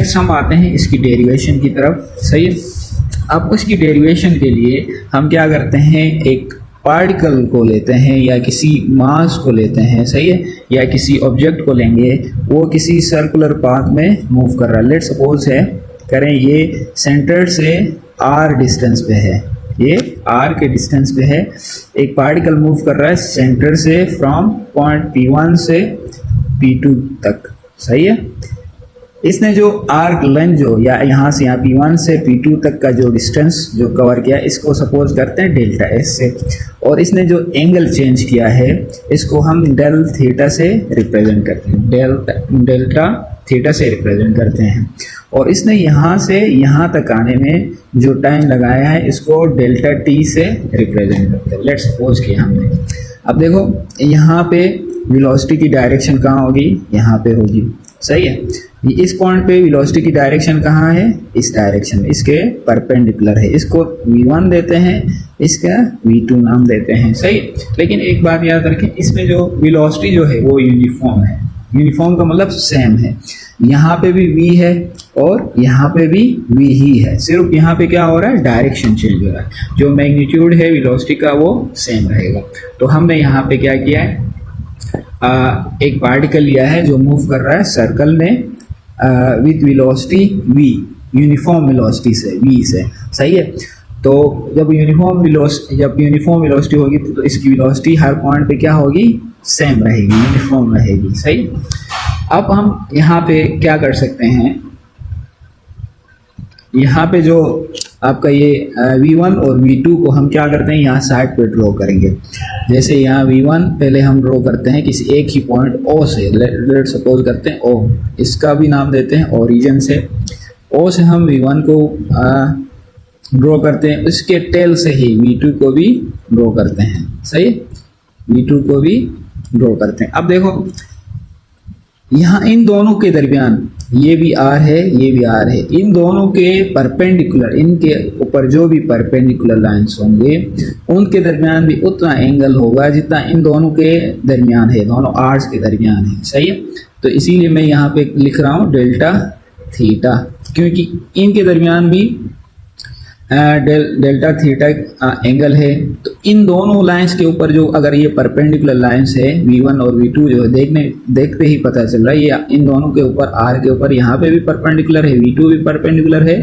Next हम आते हैं इसकी डेरिवेशन की तरफ। सही है, अब उसकी डेरिवेशन के लिए हम क्या करते हैं, एक पार्टिकल को लेते हैं या किसी मास को लेते हैं, सही है, या किसी ऑब्जेक्ट को लेंगे, वो किसी सर्कुलर पाथ में मूव कर रहा है। लेट्स सपोज है करें ये सेंटर से r डिस्टेंस पे है, ये r के डिस्टेंस पे है, एक पार्टिकल मूव कर रहा है सेंटर से फ्रॉम पॉइंट P1 से P2 तक। सही है, इसने जो आर्क लेंथ जो या यहाँ से यहाँ P1 से P2 तक का जो डिस्टेंस जो कवर किया, इसको सपोज करते हैं डेल्टा S से, और इसने जो एंगल चेंज किया है इसको हम डेल थीटा से रिप्रेजेंट करते हैं, डेल्टा थीटा से रिप्रेजेंट करते हैं। और इसने यहाँ से यहाँ तक आने में जो टाइम लगाया है इसको डेल्टा T से रिप्रेजेंट करते हैं। लेट्स सपोज किया हमने। अब देखो यहाँ पे वेलोसिटी की डायरेक्शन कहाँ होगी, यहाँ पे होगी। सही है, इस पॉइंट पे वेलोसिटी की डायरेक्शन कहाँ है, इस डायरेक्शन में, इसके परपेंडिकुलर है। इसको v1 देते हैं, इसका v2 नाम देते हैं। सही, लेकिन एक बात याद रखें, इसमें जो वेलोसिटी जो है वो यूनिफॉर्म है। यूनिफॉर्म का मतलब सेम है, यहाँ पे भी v है और यहाँ पे भी v ही है, सिर्फ यहाँ पे क्या हो रहा है, डायरेक्शन चेंज हो रहा है। जो मैग्नीट्यूड है वेलोसिटी का वो सेम रहेगा। तो हमने यहाँ पे क्या किया है, एक पार्टिकल लिया है जो मूव कर रहा है सर्कल में with velocity v, uniform velocity से, v से। सही है, तो जब यूनिफॉर्म वेलोसिटी होगी तो इसकी वेलोसिटी हर पॉइंट पे क्या होगी, सेम रहेगी, यूनिफॉर्म रहेगी। सही, अब हम यहाँ पे क्या कर सकते हैं, यहाँ पे जो आपका ये v1 और v2 को हम क्या करते हैं, यहाँ साइड पे ड्रॉ करेंगे। जैसे यहाँ v1 पहले हम ड्रॉ करते हैं किसी एक ही पॉइंट O से, लेट सपोज करते हैं O, इसका भी नाम देते हैं ओरिजिन से। O से हम v1 को ड्रॉ करते हैं, उसके टेल से ही v2 को भी ड्रॉ करते हैं। सही, v2 को भी ड्रॉ करते हैं। अब देखो यहाँ इन दोनों के दरमियान ये भी r है, ये भी r है, इन दोनों के परपेंडिकुलर, इनके ऊपर जो भी परपेंडिकुलर लाइंस होंगे उनके दरमियान भी उतना एंगल होगा जितना इन दोनों के दरमियान है, दोनों आर्स के दरमियान है। सही है, तो इसीलिए मैं यहाँ पे लिख रहा हूँ डेल्टा थीटा, क्योंकि इनके दरमियान भी डेल्टा थीटा एंगल है। तो इन दोनों लाइंस के ऊपर जो अगर ये परपेंडिकुलर लाइंस है v1 और v2 जो देखते ही पता चल रहा है, ये इन दोनों के ऊपर r के ऊपर यहाँ पे भी परपेंडिकुलर है, v2 भी परपेंडिकुलर है,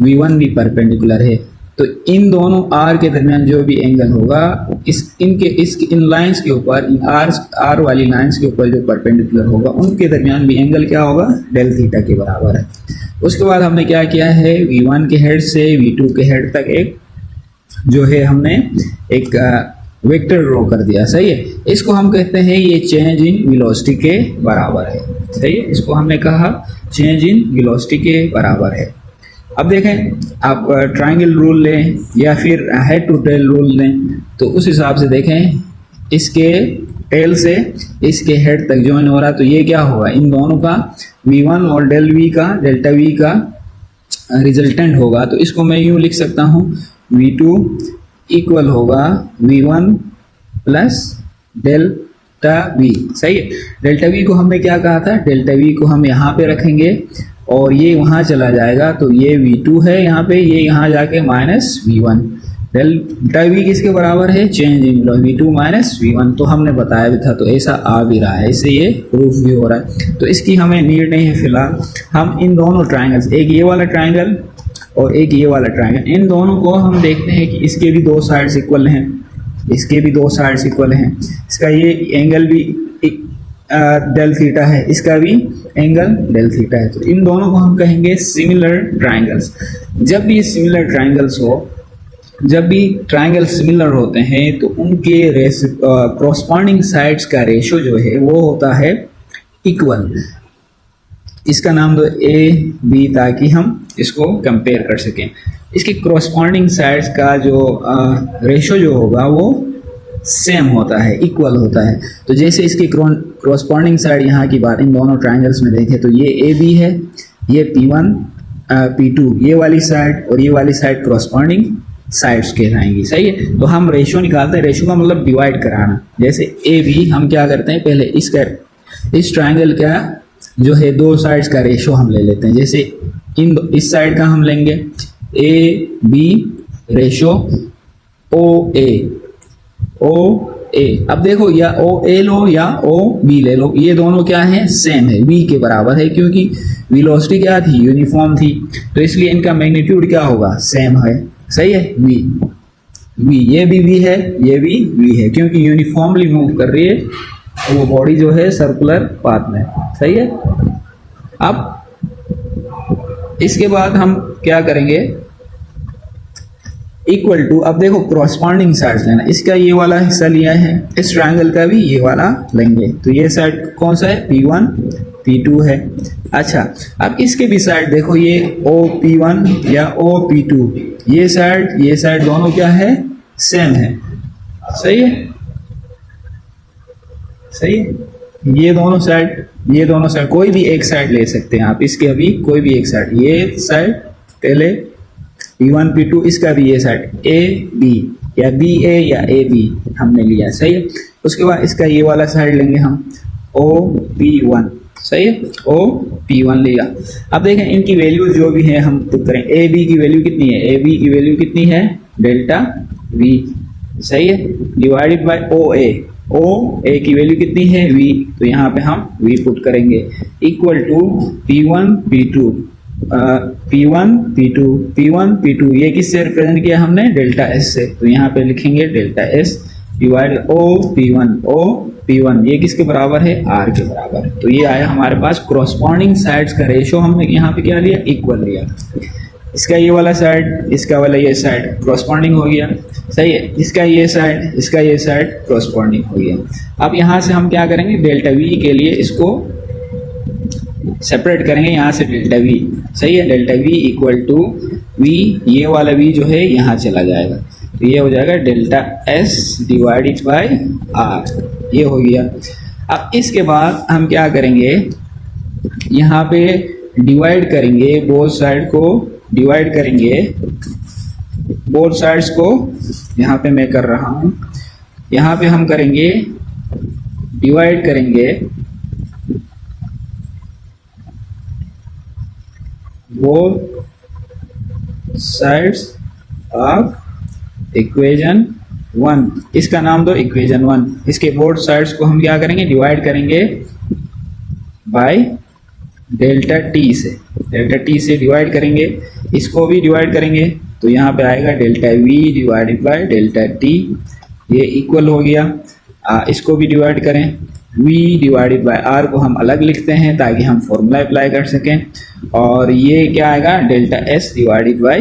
v1 भी परपेंडिकुलर है। तो इन दोनों r के दरमियान जो भी एंगल होगा इन लाइंस के ऊपर, इन r वाली लाइंस के ऊपर जो परपेंडिकुलर होगा उनके दरमियान भी एंगल क्या होगा, डेल थीटा के बराबर है। उसके बाद हमने क्या किया है, v1 के हेड से v2 के हेड तक एक जो है हमने एक वेक्टर ड्रॉ कर दिया। सही है, इसको हम कहते हैं ये चेंज इन वेलोसिटी के बराबर है। सही है, इसको हमने कहा चेंज इन वेलोसिटी के बराबर है। अब देखें, आप ट्रायंगल रूल लें या फिर हेड टू टेल रूल लें, तो उस हिसाब से देखें इसके टेल से इसके हेड तक ज्वाइन हो रहा है, तो ये क्या होगा, इन दोनों का v1 और डेल्टा v का रिजल्टेंट होगा। तो इसको मैं यूँ लिख सकता हूँ, v2 इक्वल होगा v1 प्लस डेल्टा v। सही है, डेल्टा v को हमने क्या कहा था, डेल्टा v को हम यहाँ पे रखेंगे और ये वहाँ चला जाएगा, तो ये v2 है यहाँ पे, ये यहाँ जाके माइनस v1। डेल्टा v किसके बराबर है, change in v2 minus v1। तो हमने बताया भी था, तो ऐसा आ भी रहा है, इससे ये प्रूफ भी हो रहा है। तो इसकी हमें नीड नहीं है फिलहाल। हम इन दोनों ट्राइंगल्स, एक ये वाला ट्राइंगल और एक ये वाला ट्राइंगल, इन दोनों को हम देखते हैं कि इसके भी दो साइड्स इक्वल हैं, इसके भी दो साइड्स इक्वल हैं, इसका ये एंगल भी डेल थीटा है, इसका भी एंगल डेल थीटा है। तो इन दोनों को हम कहेंगे सिमिलर ट्राइंगल्स। जब भी सिमिलर ट्राइंगल्स हो, जब भी ट्राइंगल सिमिलर होते हैं तो उनके कॉरस्पॉन्डिंग साइड्स का रेशो जो है वो होता है इक्वल। इसका नाम दो ए बी, ताकि हम इसको कंपेयर कर सकें। इसके कॉरस्पॉन्डिंग साइड्स का जो रेशो जो होगा वो सेम होता है, इक्वल होता है। तो जैसे इसकी कॉरस्पॉन्डिंग साइड यहाँ की बात इन दोनों ट्राइंगल्स में देखें तो ये ए बी है, ये P1 P2 ये वाली साइड और ये वाली साइड कॉरस्पॉन्डिंग साइड्स कहलाएंगी। सही है, तो हम रेशो निकालते हैं, रेशो का मतलब डिवाइड कराना। जैसे ए बी हम क्या करते हैं, पहले इस ट्राइंगल का जो है दो साइड्स का रेशो हम ले लेते हैं। जैसे इस साइड का हम लेंगे ए बी रेशो ओ ए। अब देखो या ओ ए लो या ओ बी ले लो, ये दोनों क्या है, सेम है, v के बराबर है, क्योंकि वेलोसिटी क्या थी, यूनिफॉर्म थी, तो इसलिए इनका मैग्नीट्यूड क्या होगा, सेम है। सही है, v ये भी v है, ये भी v है, क्योंकि यूनिफॉर्मली मूव कर रही है वो बॉडी जो है सर्कुलर पाथ में। सही है। अब इसके बाद हम क्या करेंगे, इक्वल टू, अब देखो क्रॉसपॉन्डिंग साइड्स लेना, इसका ये वाला हिस्सा लिया है, इस ट्रायंगल का भी ये वाला लेंगे, तो ये साइड कौन सा है, P1 P2 है। अच्छा, अब इसके भी साइड देखो, ये OP1 या OP2, ये साइड दोनों क्या है, सेम है। सही है, सही है। ये दोनों साइड कोई भी एक साइड ले सकते हैं आप, इसके अभी कोई भी एक साइड, ये साइड पहले P1 P2, इसका भी ये साइड A B या B A या A B हमने लिया। सही है। उसके बाद इसका ये वाला साइड लेंगे हम O P1। सही है, O P1 लिया। अब देखें इनकी वैल्यूज जो भी है हम पुट करें। A B की वैल्यू कितनी है, A B की वैल्यू कितनी है, डेल्टा V। सही है, डिवाइडेड बाय O A की वैल्यू कितनी है, V, तो यहाँ पे हम V पुट करेंगे, इक्वल टू P1 P2, ये किससे रिप्रेजेंट किया हमने, डेल्टा S से, तो यहाँ पे लिखेंगे delta S divide O P1, ये किसके बराबर है, R के बराबर। तो ये आया हमारे पास क्रॉसपॉन्डिंग साइड्स का रेशो, हमने यहाँ पे क्या लिया, इक्वल लिया। इसका ये वाला साइड, इसका वाला ये साइड क्रॉसपॉन्डिंग हो गया। सही है, इसका ये साइड क्रॉसपॉन्डिंग हो गया। अब यहाँ से हम क्या करेंगे, डेल्टा V के लिए इसको सेपरेट करेंगे, यहाँ से डेल्टा V। सही है, delta V equal to V, ये वाला V जो है यहाँ चला जाएगा, तो ये हो जाएगा delta S divided by R, ये हो गया। अब इसके बाद हम क्या करेंगे, यहाँ पे डिवाइड करेंगे, बोथ साइड को डिवाइड करेंगे, बोथ साइड्स को यहाँ पे मैं कर रहा हूँ, यहाँ पे हम करेंगे डिवाइड करेंगे both sides of इक्वेशन 1, इसका नाम दो इक्वेशन 1। इसके बोथ साइड्स को हम क्या करेंगे, डिवाइड करेंगे बाय डेल्टा टी से डिवाइड करेंगे, इसको भी डिवाइड करेंगे, तो यहाँ पे आएगा delta V divided by delta T, ये इक्वल हो गया। इसको भी डिवाइड करें, V डिवाइडेड बाय R को हम अलग लिखते हैं ताकि हम फॉर्मूला अप्लाई कर सकें, और ये क्या आएगा, delta S divided by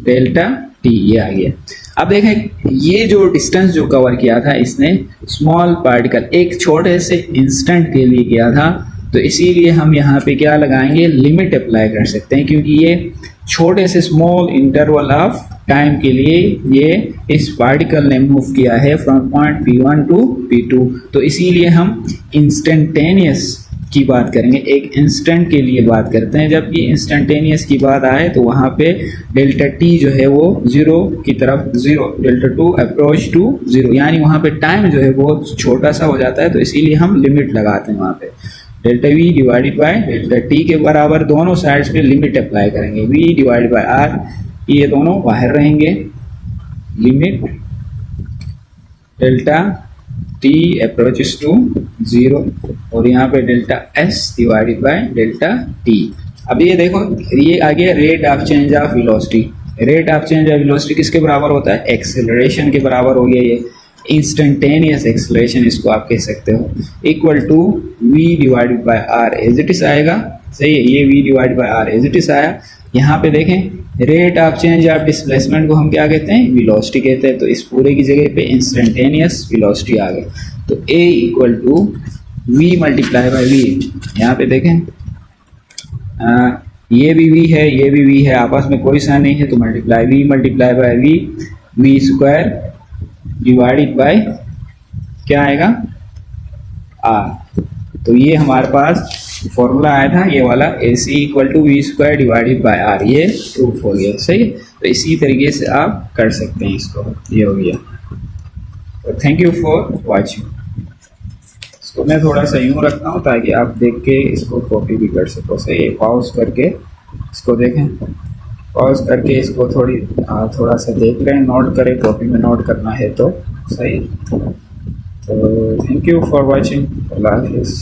delta T, ये आ गया। अब देखें ये जो डिस्टेंस जो कवर किया था इसने, स्मॉल पार्टिकल एक छोटे से इंस्टेंट के लिए किया था, तो इसीलिए हम यहाँ पे क्या लगाएंगे, लिमिट अप्लाई कर सकते हैं, क्योंकि ये छोटे से स्मॉल इंटरवल ऑफ टाइम के लिए ये इस पार्टिकल ने मूव किया है from point P1 to P2, तो इसीलिए हम इंस्टेंटेनियस की बात करेंगे, एक इंस्टेंट के लिए बात करते हैं। जब ये इंस्टेंटेनियस की बात आए तो वहाँ पे डेल्टा टी जो है वो जीरो की तरफ, delta two approach to zero, यानी वहाँ पे टाइम जो है बहुत छोटा सा हो जाता है, तो इसीलिए हम लिमिट लगाते हैं वहाँ पे। Delta V divided by delta T के बराबर दोनों साइड्स पे लिमिट अप्लाई करेंगे, V डिवाइडेड बाय R, ये दोनों बाहर रहेंगे, limit delta T approaches to zero, और यहाँ पे delta S divided by delta T। अब ये देखो, ये आ गया rate of change of velocity. Rate of change of velocity किसके बराबर होता है, एक्सेलरेशन के बराबर हो गया, ये इंस्टेंटेनियस एक्सेलरेशन इसको आप कह सकते हो, equal to V divided by R as it is आएगा। सही है, ये V divided by R as it is आया। यहाँ पे देखें rate of change of displacement को हम क्या कहते हैं, वेलोसिटी कहते हैं, तो इस पूरे की जगह पे इंस्टेंटेनियस वेलोसिटी आ गई, तो A equal to V multiply by V। यहाँ पे देखें ये भी V है, ये भी V है, आपस में कोई सा नहीं है, तो multiply V multiply by V square divided bye क्या आएगा, R। तो ये हमारे पास फॉर्मूला आया था ये वाला, AC equal to V square divided by R, ये प्रूफ हो गया। सही है, तो इसी तरीके से आप कर सकते हैं इसको, ये हो गया। तो थैंक यू फॉर वॉचिंग। इसको मैं थोड़ा सा यूँ रखता हूँ ताकि आप देख के इसको कॉपी भी कर सको। सही, पॉज करके इसको देखें, पॉज करके इसको थोड़ा सा देख लें, नोट करें, कॉपी में नोट करना है तो। सही, तो थैंक यू फॉर वॉचिंग। अल्लाह हाफिज़।